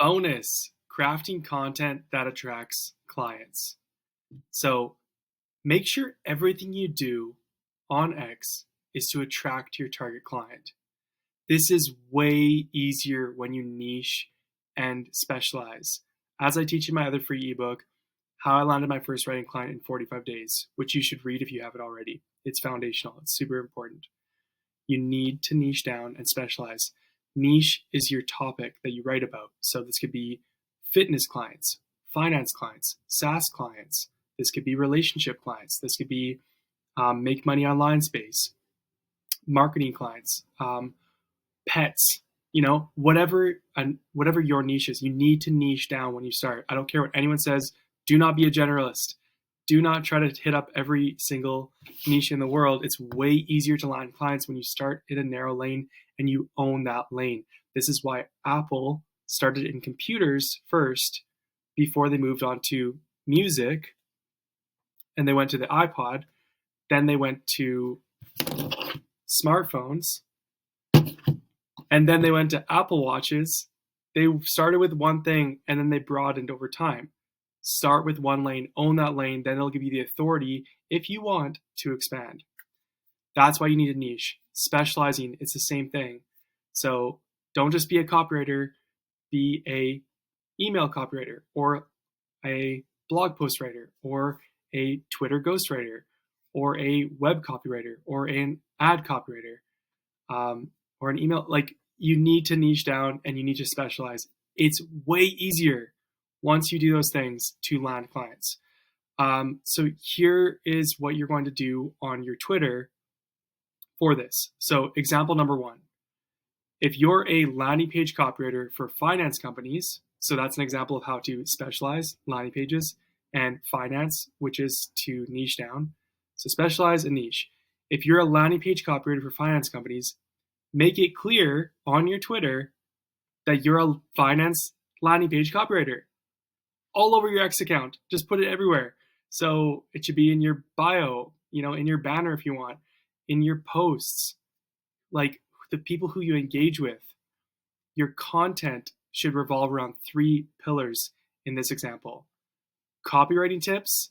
Bonus, crafting content that attracts clients. So make sure everything you do on X is to attract your target client. This is way easier when you niche and specialize. As I teach in my other free ebook, How I Landed My First Writing Client in 45 Days, which you should read if you haven't already. It's foundational. It's super important. You need to niche down and specialize. Niche is your topic that you write about. So this could be fitness clients, finance clients, SaaS clients. This could be relationship clients. This could be make money online space, marketing clients, pets, whatever your niche is. You need to niche down when you start. I don't care what anyone says. Do not be a generalist. Do not try to hit up every single niche in the world. It's way easier to land clients when you start in a narrow lane and you own that lane. This is why Apple started in computers first before they moved on to music, and they went to the iPod. Then they went to smartphones, and then they went to Apple Watches. They started with one thing and then they broadened over time. Start with one lane, own that lane, then it'll give you the authority if you want to expand. That's why you need a niche. Specializing, it's the same thing. So don't just be a copywriter, be a email copywriter or a blog post writer or a Twitter ghostwriter or a web copywriter or an ad copywriter or an email. Like, you need to niche down and you need to specialize. It's way easier once you do those things to land clients. So here is what you're going to do on your Twitter for this. So example number one, if you're a landing page copywriter for finance companies, so that's an example of how to specialize landing pages, and finance, which is to niche down. So specialize and niche. If you're a landing page copywriter for finance companies, make it clear on your Twitter that you're a finance landing page copywriter. All over your X account. Just put it everywhere. So it should be in your bio, in your banner if you want, in your posts, like the people who you engage with. Your content should revolve around 3 pillars in this example: copywriting tips,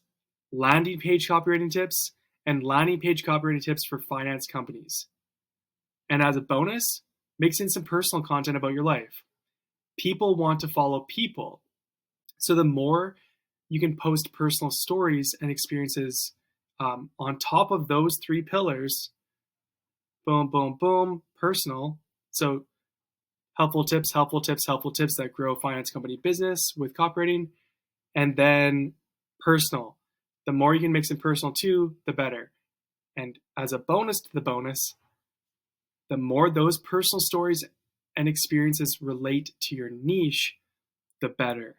landing page copywriting tips, and landing page copywriting tips for finance companies. And as a bonus, mix in some personal content about your life. People want to follow people. So the more you can post personal stories and experiences on top of those 3 pillars, boom, boom, boom, personal. So helpful tips that grow finance company business with copywriting, and then personal. The more you can mix in personal too, the better. And as a bonus to the bonus, the more those personal stories and experiences relate to your niche, the better.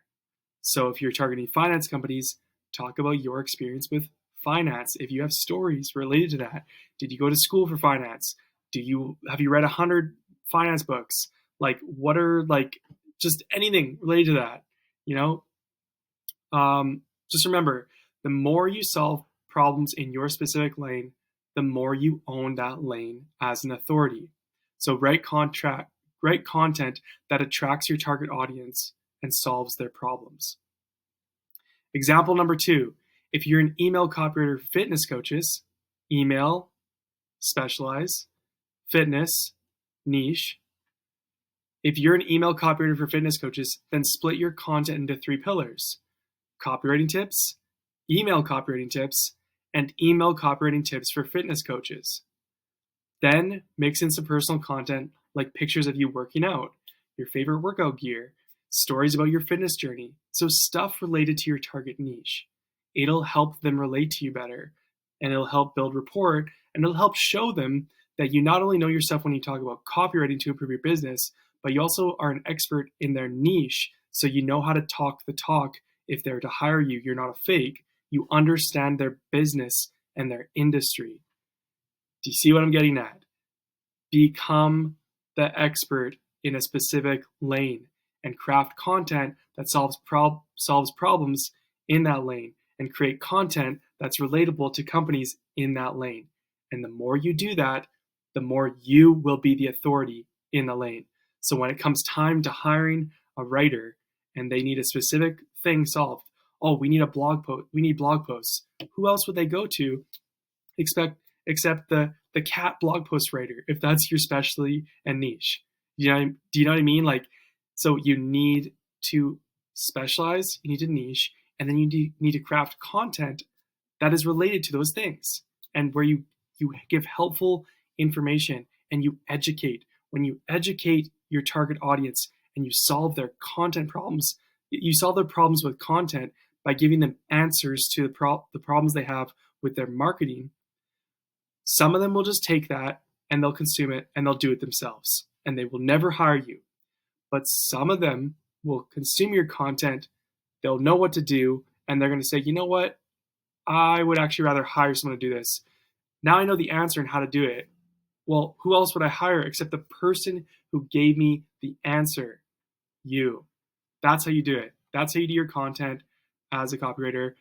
So if you're targeting finance companies, talk about your experience with finance. If you have stories related to that, did you go to school for finance? Have you read 100 finance books? Like, what are just anything related to that? Just remember, the more you solve problems in your specific lane, the more you own that lane as an authority. So write content that attracts your target audience and solves their problems. Example number 2, if you're an email copywriter for fitness coaches, email, specialize, fitness, niche. If you're an email copywriter for fitness coaches, then split your content into 3 pillars: copywriting tips, email copywriting tips, and email copywriting tips for fitness coaches. Then mix in some personal content like pictures of you working out, your favorite workout gear, stories about your fitness journey. So stuff related to your target niche. It'll help them relate to you better, and it'll help build rapport, and it'll help show them that you not only know your stuff when you talk about copywriting to improve your business, but you also are an expert in their niche. So you know how to talk the talk. If they're to hire you, you're not a fake. You understand their business and their industry. Do you see what I'm getting at? Become the expert in a specific lane and craft content that solves problems in that lane, and create content that's relatable to companies in that lane. And the more you do that, the more you will be the authority in the lane. So when it comes time to hiring a writer, and they need a specific thing solved. Oh, we need a blog post. We need blog posts. Who else would they go to except the cat blog post writer, if that's your specialty and niche? Do you know what I mean? Like, so you need to specialize, you need to niche, and then you need to craft content that is related to those things, and where you give helpful information and you educate. When you educate your target audience and you solve their content problems, you solve their problems with content by giving them answers to the problems they have with their marketing. Some of them will just take that and they'll consume it and they'll do it themselves, and they will never hire you. But some of them will consume your content, they'll know what to do, and they're going to say, you know what, I would actually rather hire someone to do this. Now I know the answer and how to do it. Well, who else would I hire except the person who gave me the answer? You. That's how you do it. That's how you do your content as a copywriter.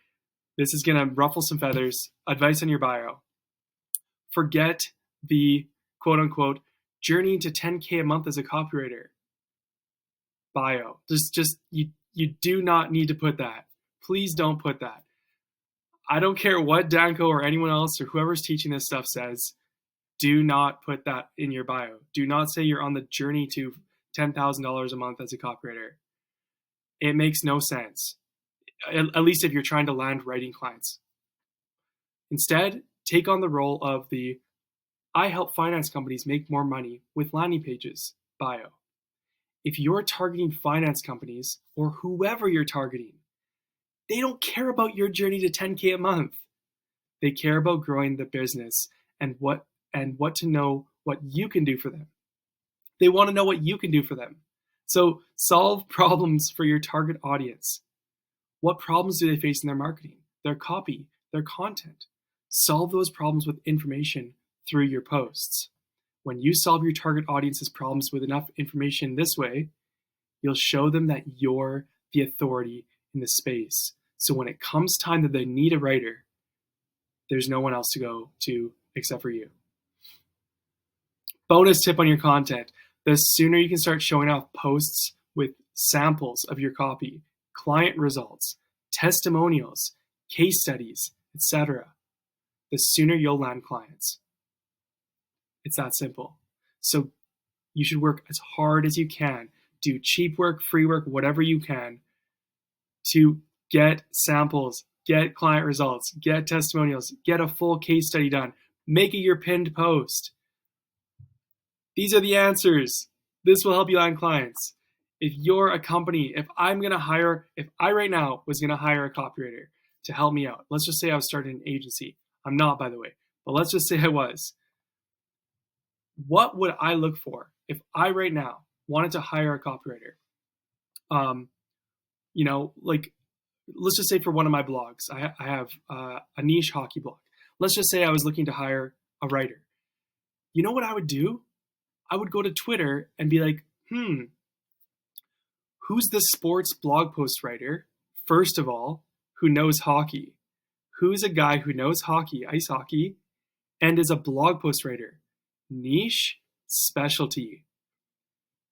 This is going to ruffle some feathers. Advice on your bio. Forget the quote unquote journey to 10K a month as a copywriter bio. Just you do not need to put that. Please don't put that. I don't care what Danko or anyone else or whoever's teaching this stuff says. Do not put that in your bio. Do not say you're on the journey to $10,000 a month as a copywriter. It makes no sense, at least if you're trying to land writing clients. Instead, take on the role of the I help finance companies make more money with landing pages bio. If you're targeting finance companies or whoever you're targeting, they don't care about your journey to 10K a month. They care about growing the business and what to know what you can do for them. They want to know what you can do for them. So solve problems for your target audience. What problems do they face in their marketing, their copy, their content? Solve those problems with information through your posts. When you solve your target audience's problems with enough information this way, you'll show them that you're the authority in the space. So when it comes time that they need a writer, there's no one else to go to except for you. Bonus tip on your content. The sooner you can start showing off posts with samples of your copy, client results, testimonials, case studies, etc., the sooner you'll land clients. It's that simple. So you should work as hard as you can. Do cheap work, free work, whatever you can to get samples, get client results, get testimonials, get a full case study done. Make it your pinned post. These are the answers. This will help you land clients. If you're a company, if I right now was going to hire a copywriter to help me out, let's just say I was starting an agency. I'm not, by the way, but let's just say I was. What would I look for if I right now wanted to hire a copywriter? Let's just say for one of my blogs, I have a niche hockey blog. Let's just say I was looking to hire a writer. You know what I would do? I would go to Twitter and be like, who's the sports blog post writer, first of all, who knows hockey? Who's a guy who knows hockey, ice hockey, and is a blog post writer? Niche, specialty.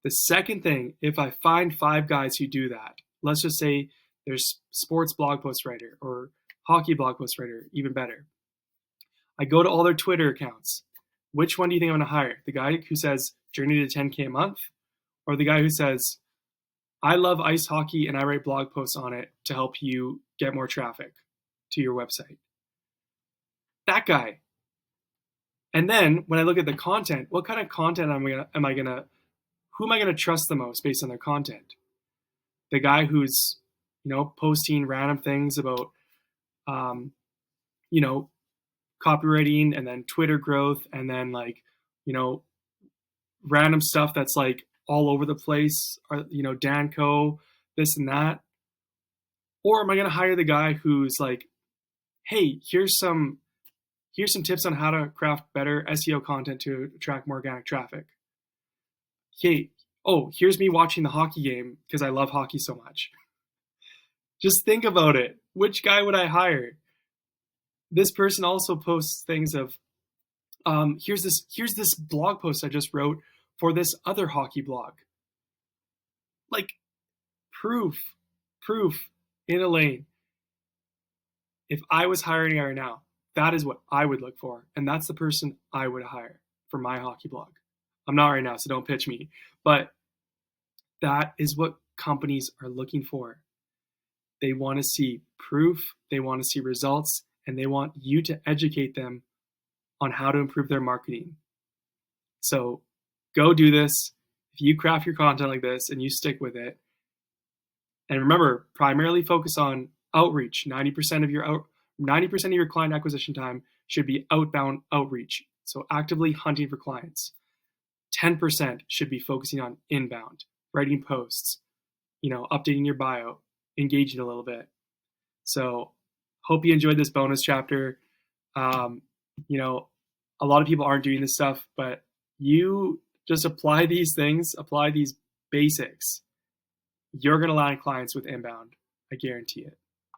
The second thing, if I find 5 guys who do that, let's just say there's sports blog post writer or hockey blog post writer, even better. I go to all their Twitter accounts. Which one do you think I'm going to hire? The guy who says journey to 10K a month, or the guy who says I love ice hockey and I write blog posts on it to help you get more traffic to your website? That guy. And then when I look at the content, what kind of content who am I gonna trust the most based on their content? The guy who's, posting random things about, copywriting and then Twitter growth and then random stuff that's like all over the place, or, Danco, this and that? Or am I gonna hire the guy who's like, hey, here's some tips on how to craft better SEO content to attract more organic traffic. Hey, here's me watching the hockey game because I love hockey so much. Just think about it. Which guy would I hire? This person also posts things of, here's this blog post I just wrote for this other hockey blog. Like, proof in a lane. If I was hiring right now, that is what I would look for. And that's the person I would hire for my hockey blog. I'm not right now, so don't pitch me. But that is what companies are looking for. They want to see proof, they want to see results, and they want you to educate them on how to improve their marketing. So go do this. If you craft your content like this and you stick with it, and remember, primarily focus on outreach. 90% of your client acquisition time should be outbound outreach. So actively hunting for clients. 10% should be focusing on inbound, writing posts, updating your bio, engaging a little bit. So hope you enjoyed this bonus chapter. A lot of people aren't doing this stuff, but you just apply these things, apply these basics. You're going to land clients with inbound. I guarantee it.